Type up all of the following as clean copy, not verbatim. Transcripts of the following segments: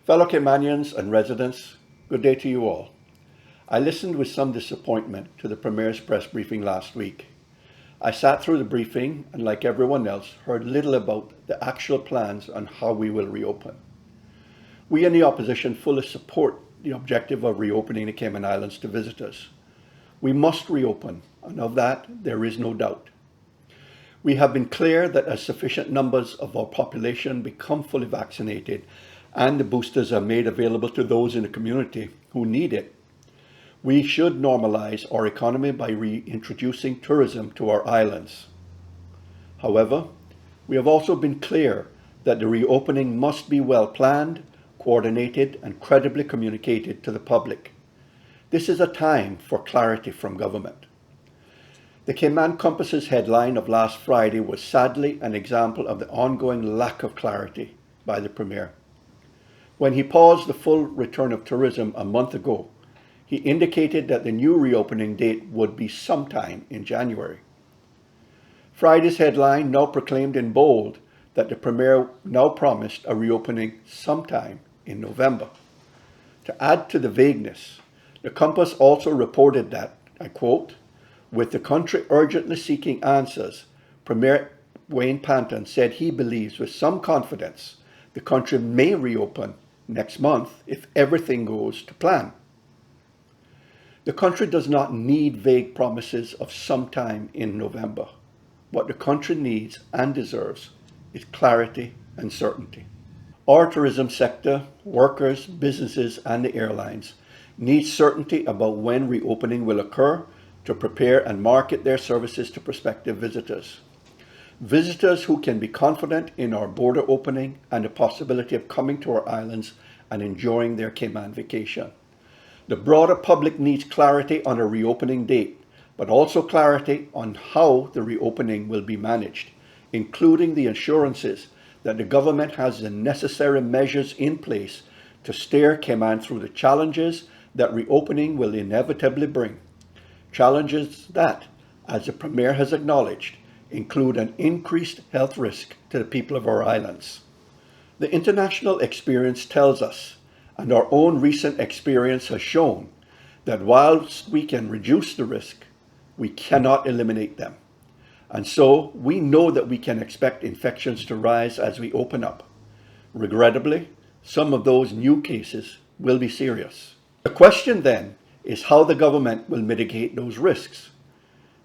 Fellow Caymanians and residents, good day to you all. I listened with some disappointment to the Premier's press briefing last week. I sat through the briefing and, like everyone else, heard little about the actual plans on how we will reopen. We in the opposition fully support the objective of reopening the Cayman Islands to visitors. We must reopen, and of that there is no doubt. We have been clear that as sufficient numbers of our population become fully vaccinated and the boosters are made available to those in the community who need it, we should normalize our economy by reintroducing tourism to our islands. However, we have also been clear that the reopening must be well planned, coordinated, and credibly communicated to the public. This is a time for clarity from government. The Cayman Compass's headline of last Friday was sadly an example of the ongoing lack of clarity by the Premier. When he paused the full return of tourism a month ago, he indicated that the new reopening date would be sometime in January. Friday's headline now proclaimed in bold that the Premier now promised a reopening sometime in November. To add to the vagueness, the Compass also reported that, I quote, "With the country urgently seeking answers, Premier Wayne Panton said he believes with some confidence the country may reopen next month if everything goes to plan." The country does not need vague promises of sometime in November. What the country needs and deserves is clarity and certainty. Our tourism sector, workers, businesses, and the airlines need certainty about when reopening will occur to prepare and market their services to prospective visitors. Visitors who can be confident in our border opening and the possibility of coming to our islands and enjoying their Cayman vacation. The broader public needs clarity on a reopening date, but also clarity on how the reopening will be managed, including the assurances that the government has the necessary measures in place to steer Cayman through the challenges that reopening will inevitably bring. Challenges that, as the Premier has acknowledged, include an increased health risk to the people of our islands. The international experience tells us, and our own recent experience has shown, that whilst we can reduce the risk, we cannot eliminate them. And so we know that we can expect infections to rise as we open up. Regrettably, some of those new cases will be serious. The question then is how the government will mitigate those risks.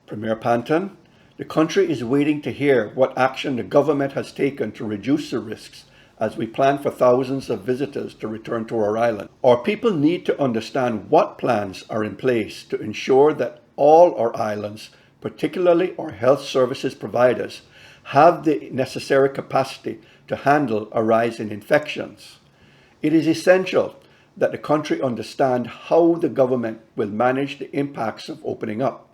Premier Panton, the country is waiting to hear what action the government has taken to reduce the risks as we plan for thousands of visitors to return to our island. Our people need to understand what plans are in place to ensure that all our islands, particularly our health services providers, have the necessary capacity to handle a rise in infections. It is essential that the country understand how the government will manage the impacts of opening up.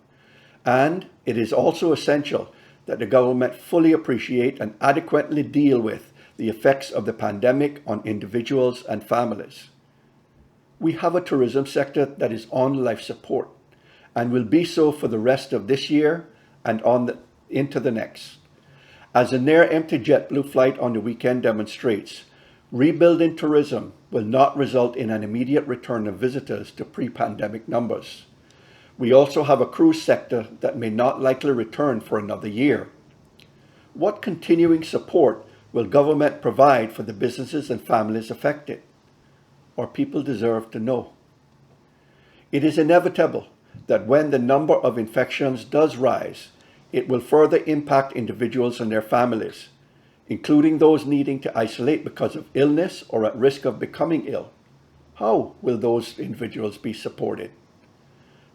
And it is also essential that the government fully appreciate and adequately deal with the effects of the pandemic on individuals and families. We have a tourism sector that is on life support and will be so for the rest of this year and into the next. As a near-empty JetBlue flight on the weekend demonstrates, rebuilding tourism will not result in an immediate return of visitors to pre-pandemic numbers. We also have a cruise sector that may not likely return for another year. What continuing support will government provide for the businesses and families affected? Our people deserve to know. It is inevitable that when the number of infections does rise, it will further impact individuals and their families, including those needing to isolate because of illness or at risk of becoming ill. How will those individuals be supported?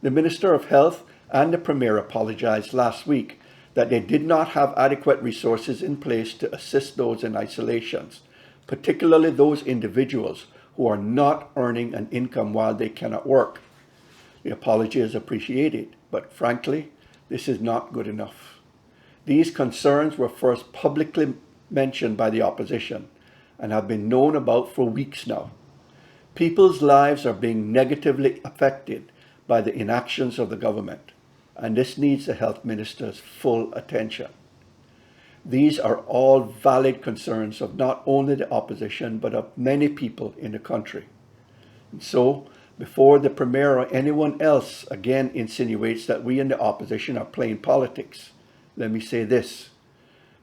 The Minister of Health and the Premier apologized last week that they did not have adequate resources in place to assist those in isolations, particularly those individuals who are not earning an income while they cannot work. The apology is appreciated, but frankly, this is not good enough. These concerns were first publicly mentioned by the opposition and have been known about for weeks now. People's lives are being negatively affected by the inactions of the government, and this needs the health minister's full attention. These are all valid concerns of not only the opposition, but of many people in the country. And so, before the Premier or anyone else again insinuates that we in the opposition are playing politics, let me say this.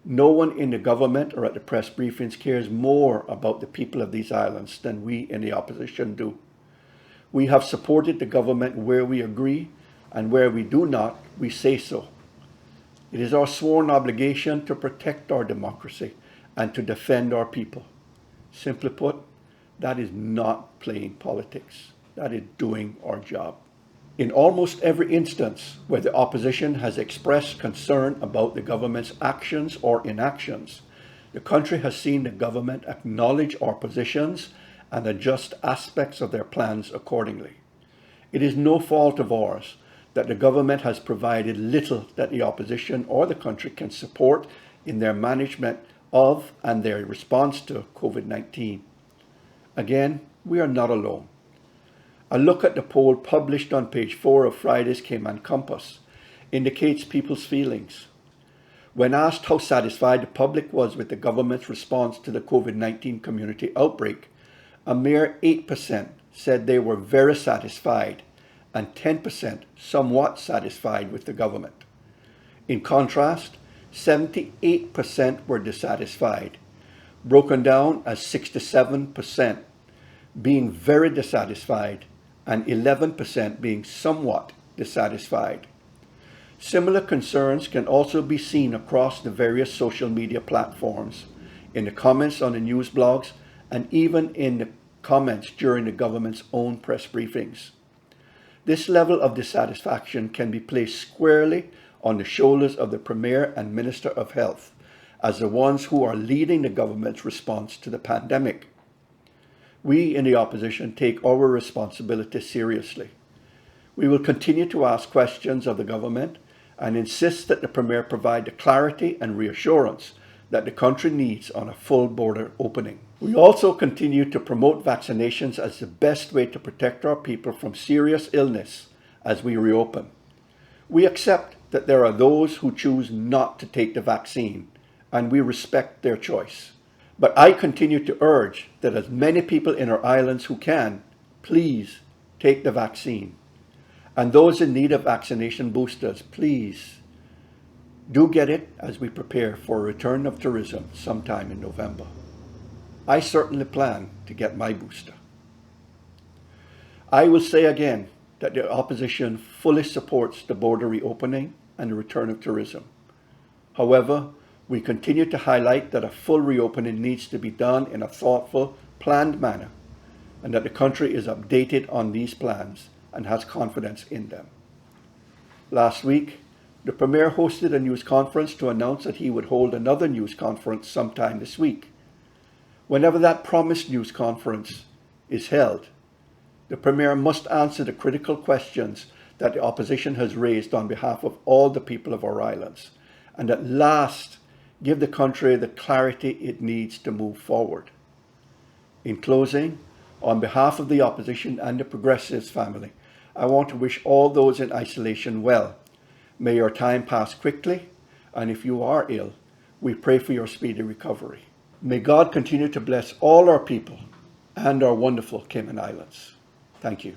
No one in the government or at the press briefings cares more about the people of these islands than we in the opposition do. We have supported the government where we agree, and where we do not, we say so. It is our sworn obligation to protect our democracy and to defend our people. Simply put, that is not playing politics. That is doing our job. In almost every instance where the opposition has expressed concern about the government's actions or inactions, the country has seen the government acknowledge our positions and adjust aspects of their plans accordingly. It is no fault of ours that the government has provided little that the opposition or the country can support in their management of and their response to COVID-19. Again, we are not alone. A look at the poll published on page 4 of Friday's Cayman Compass indicates people's feelings. When asked how satisfied the public was with the government's response to the COVID-19 community outbreak, a mere 8% said they were very satisfied and 10% somewhat satisfied with the government. In contrast, 78% were dissatisfied, broken down as 67% being very dissatisfied and 11% being somewhat dissatisfied. Similar concerns can also be seen across the various social media platforms, in the comments on the news blogs, and even in the comments during the government's own press briefings. This level of dissatisfaction can be placed squarely on the shoulders of the Premier and Minister of Health, as the ones who are leading the government's response to the pandemic. We in the opposition take our responsibility seriously. We will continue to ask questions of the government and insist that the Premier provide the clarity and reassurance that the country needs on a full border opening. We also continue to promote vaccinations as the best way to protect our people from serious illness as we reopen. We accept that there are those who choose not to take the vaccine, and we respect their choice. But I continue to urge that as many people in our islands who can, please take the vaccine. And those in need of vaccination boosters, please do get it as we prepare for a return of tourism sometime in November. I certainly plan to get my booster. I will say again that the opposition fully supports the border reopening and the return of tourism. However, we continue to highlight that a full reopening needs to be done in a thoughtful, planned manner, and that the country is updated on these plans and has confidence in them. Last week, the Premier hosted a news conference to announce that he would hold another news conference sometime this week. Whenever that promised news conference is held, the Premier must answer the critical questions that the opposition has raised on behalf of all the people of our islands, and at last give the country the clarity it needs to move forward. In closing, on behalf of the opposition and the Progressives family, I want to wish all those in isolation well. May your time pass quickly, and if you are ill, we pray for your speedy recovery. May God continue to bless all our people and our wonderful Cayman Islands. Thank you.